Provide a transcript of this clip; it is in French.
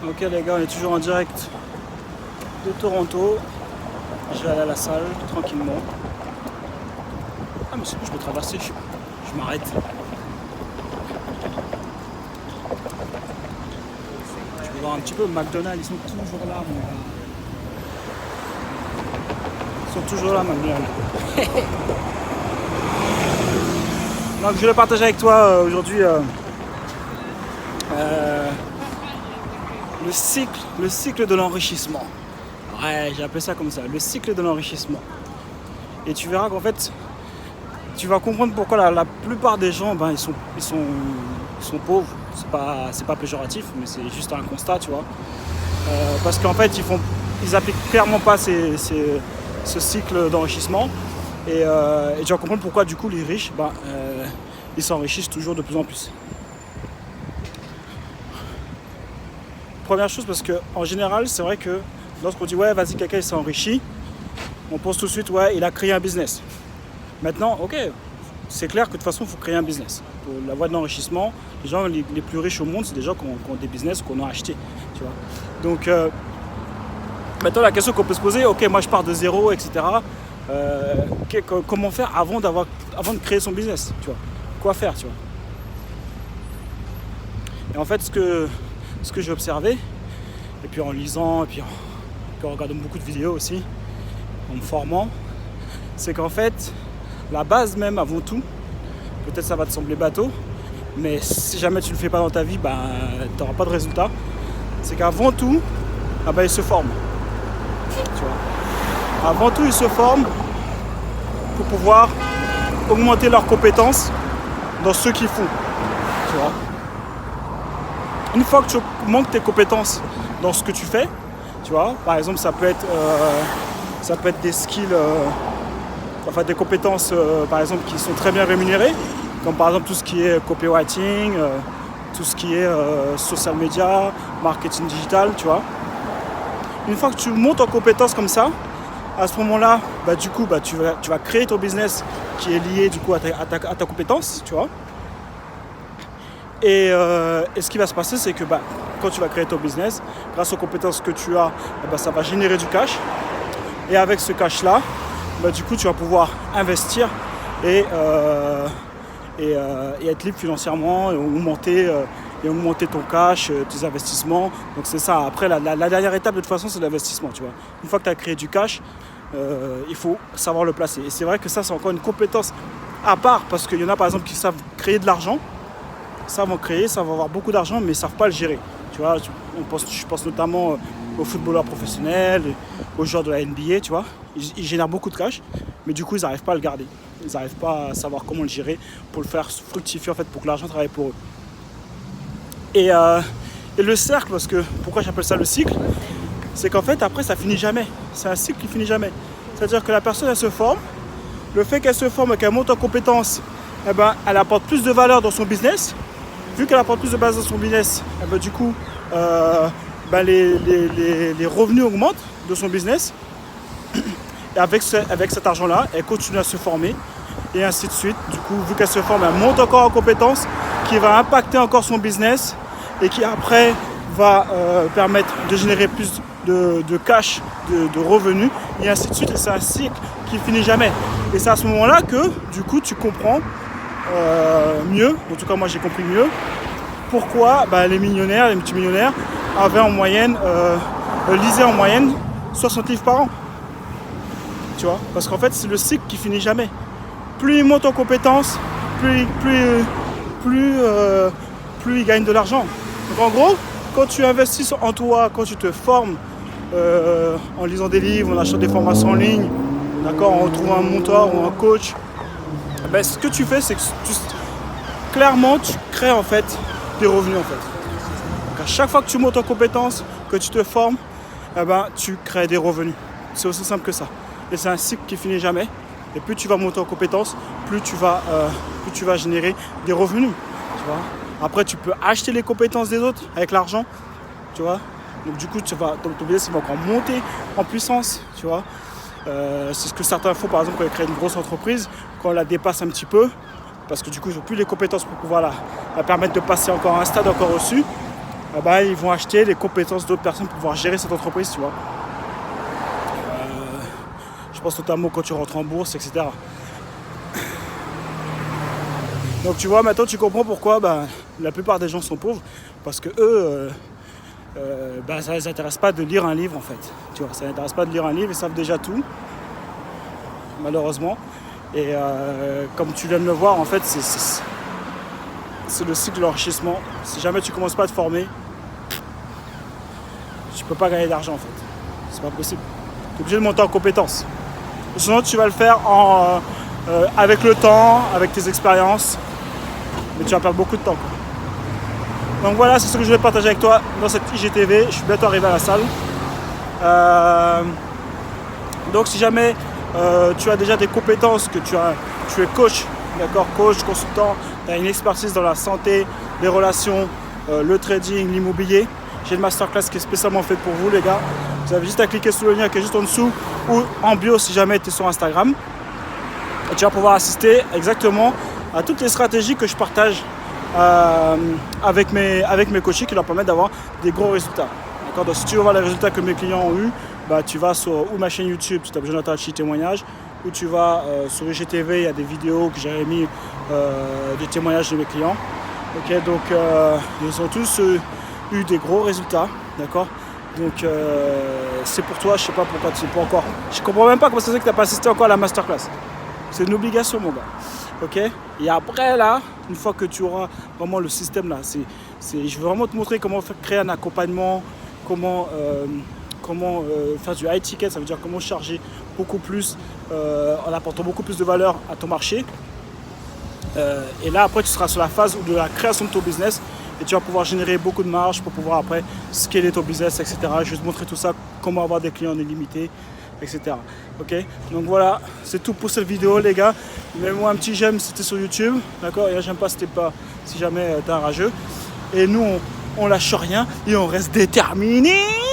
Ok les gars, on est toujours en direct de Toronto. Je vais aller à la salle tranquillement. Ah mais c'est bon, je peux traverser, je m'arrête. Je vais voir un petit peu McDonald's, ils sont toujours là mon gars. Ils sont toujours là McDonald's. Donc je vais partager avec toi aujourd'hui le cycle de l'enrichissement. Ouais, j'ai appelé ça comme ça, le cycle de l'enrichissement. Et tu verras qu'en fait, tu vas comprendre pourquoi la plupart des gens, ils sont pauvres. C'est pas péjoratif, mais c'est juste un constat, tu vois. Parce qu'en fait, ils appliquent clairement pas ce cycle d'enrichissement. Et tu vas comprendre pourquoi du coup les riches, ils s'enrichissent toujours de plus en plus. Première chose, parce qu'en général, c'est vrai que lorsqu'on dit ouais, vas-y, quelqu'un il s'est enrichi, on pense tout de suite ouais, il a créé un business. Maintenant, ok, c'est clair que de toute façon, il faut créer un business. Pour la voie de l'enrichissement, les gens les plus riches au monde, c'est des gens qui ont des business qu'on a achetés, tu vois. Donc, maintenant, la question qu'on peut se poser, ok, moi je pars de zéro, etc. Comment faire avant de créer son business, tu vois. Quoi faire, tu vois. Et en fait, ce que j'ai observé, et puis en lisant, et puis en regardant beaucoup de vidéos aussi, en me formant, c'est qu'en fait, la base même avant tout, peut-être ça va te sembler bateau, mais si jamais tu le fais pas dans ta vie, tu n'auras pas de résultat. C'est qu'avant tout, ils se forment. Tu vois. Avant tout, ils se forment pour pouvoir augmenter leurs compétences dans ce qu'ils font. Tu vois. Une fois que tu augmentes tes compétences dans ce que tu fais, tu vois, par exemple, ça peut être des skills, des compétences, par exemple, qui sont très bien rémunérées, comme par exemple tout ce qui est copywriting, tout ce qui est social media, marketing digital, tu vois. Une fois que tu montes en compétences comme ça, à ce moment-là, tu vas créer ton business qui est lié du coup à ta compétence, tu vois. Et ce qui va se passer, c'est que quand tu vas créer ton business, grâce aux compétences que tu as, ça va générer du cash. Et avec ce cash-là, du coup, tu vas pouvoir investir et être libre financièrement et augmenter ton cash, tes investissements. Donc c'est ça. Après, la dernière étape, de toute façon, c'est l'investissement. Tu vois. Une fois que tu as créé du cash, il faut savoir le placer. Et c'est vrai que ça, c'est encore une compétence à part, parce qu'il y en a, par exemple, qui savent créer de l'argent, savent avoir beaucoup d'argent, mais ne savent pas le gérer. Tu vois, je pense notamment aux footballeurs professionnels, aux joueurs de la NBA, tu vois. Ils génèrent beaucoup de cash, mais du coup, ils n'arrivent pas à le garder. Ils n'arrivent pas à savoir comment le gérer pour le faire fructifier, en fait, pour que l'argent travaille pour eux. Et le cercle, pourquoi j'appelle ça le cycle, c'est qu'en fait, après, ça finit jamais. C'est un cycle qui finit jamais. C'est-à-dire que la personne, elle se forme. Le fait qu'elle se forme et qu'elle monte en compétences, elle apporte plus de valeur dans son business. Vu qu'elle apporte plus de valeur dans son business, du coup, les revenus augmentent de son business. Et avec cet argent-là, elle continue à se former et ainsi de suite. Du coup, vu qu'elle se forme, elle monte encore en compétences qui va impacter encore son business et qui après va permettre de générer plus de cash, de revenus et ainsi de suite. Et c'est un cycle qui finit jamais. Et c'est à ce moment-là que, du coup, tu comprends mieux, en tout cas moi j'ai compris mieux, pourquoi les millionnaires, les multimillionnaires avaient en moyenne, lisaient en moyenne 60 livres par an. Tu vois, parce qu'en fait c'est le cycle qui finit jamais. Plus ils montent en compétences, plus ils gagnent de l'argent. Donc en gros, quand tu investis en toi, quand tu te formes en lisant des livres, en achetant des formations en ligne, d'accord, en trouvant un mentor ou un coach, ce que tu fais, c'est que clairement tu crées en fait des revenus en fait. Donc à chaque fois que tu montes en compétences, que tu te formes, tu crées des revenus. C'est aussi simple que ça. Et c'est un cycle qui finit jamais. Et plus tu vas monter en compétences, plus tu vas générer des revenus. Tu vois. Après, tu peux acheter les compétences des autres avec l'argent. Tu vois. Donc du coup, ton business va encore monter en puissance. Tu vois. C'est ce que certains font par exemple quand ils créent une grosse entreprise, quand on la dépasse un petit peu, parce que du coup ils n'ont plus les compétences pour pouvoir la permettre de passer encore un stade encore au-dessus. ils vont acheter les compétences d'autres personnes pour pouvoir gérer cette entreprise, tu vois. Je pense notamment quand tu rentres en bourse, etc. Donc tu vois, maintenant tu comprends pourquoi la plupart des gens sont pauvres, parce que eux, ça ne les intéresse pas de lire un livre en fait. Tu vois, ça ne les intéresse pas de lire un livre, ils savent déjà tout, malheureusement. Et comme tu viens de le voir, en fait, c'est le cycle de l'enrichissement. Si jamais tu ne commences pas à te former, tu ne peux pas gagner d'argent en fait. C'est pas possible. Tu es obligé de monter en compétences. Sinon tu vas le faire avec le temps, avec tes expériences, mais tu vas perdre beaucoup de temps, quoi. Donc voilà, c'est ce que je voulais partager avec toi dans cette IGTV. Je suis bientôt arrivé à la salle. Donc si jamais tu as déjà des compétences, que tu es coach, d'accord, coach, consultant, tu as une expertise dans la santé, les relations, le trading, l'immobilier, j'ai une masterclass qui est spécialement faite pour vous les gars. Vous avez juste à cliquer sur le lien qui est juste en dessous ou en bio si jamais tu es sur Instagram. Et tu vas pouvoir assister exactement à toutes les stratégies que je partage avec mes coachés qui leur permettent d'avoir des gros résultats. D'accord, donc si tu veux voir les résultats que mes clients ont eu, tu vas sur ma chaîne YouTube, tu tapes Jonathan Hachi témoignages, ou tu vas sur IGTV, il y a des vidéos que j'avais mis des témoignages de mes clients. Ok, donc ils ont tous eu des gros résultats, d'accord. Donc c'est pour toi, je sais pas pourquoi tu sais pas encore. Je comprends même pas comment ça se fait que tu n'as pas assisté encore à la masterclass. C'est une obligation mon gars. Ok. Et après là, une fois que tu auras vraiment le système là, je veux vraiment te montrer comment créer un accompagnement, comment faire du high ticket, ça veut dire comment charger beaucoup plus en apportant beaucoup plus de valeur à ton marché. Et là après tu seras sur la phase de la création de ton business. Et tu vas pouvoir générer beaucoup de marge pour pouvoir après scaler ton business, etc. Je vais te montrer tout ça, comment avoir des clients illimités, etc. Ok, donc voilà, c'est tout pour cette vidéo les gars. Mets-moi un petit j'aime si t'es sur YouTube, d'accord. Et j'aime pas si jamais t'es un rageux. Et nous on lâche rien et on reste déterminés.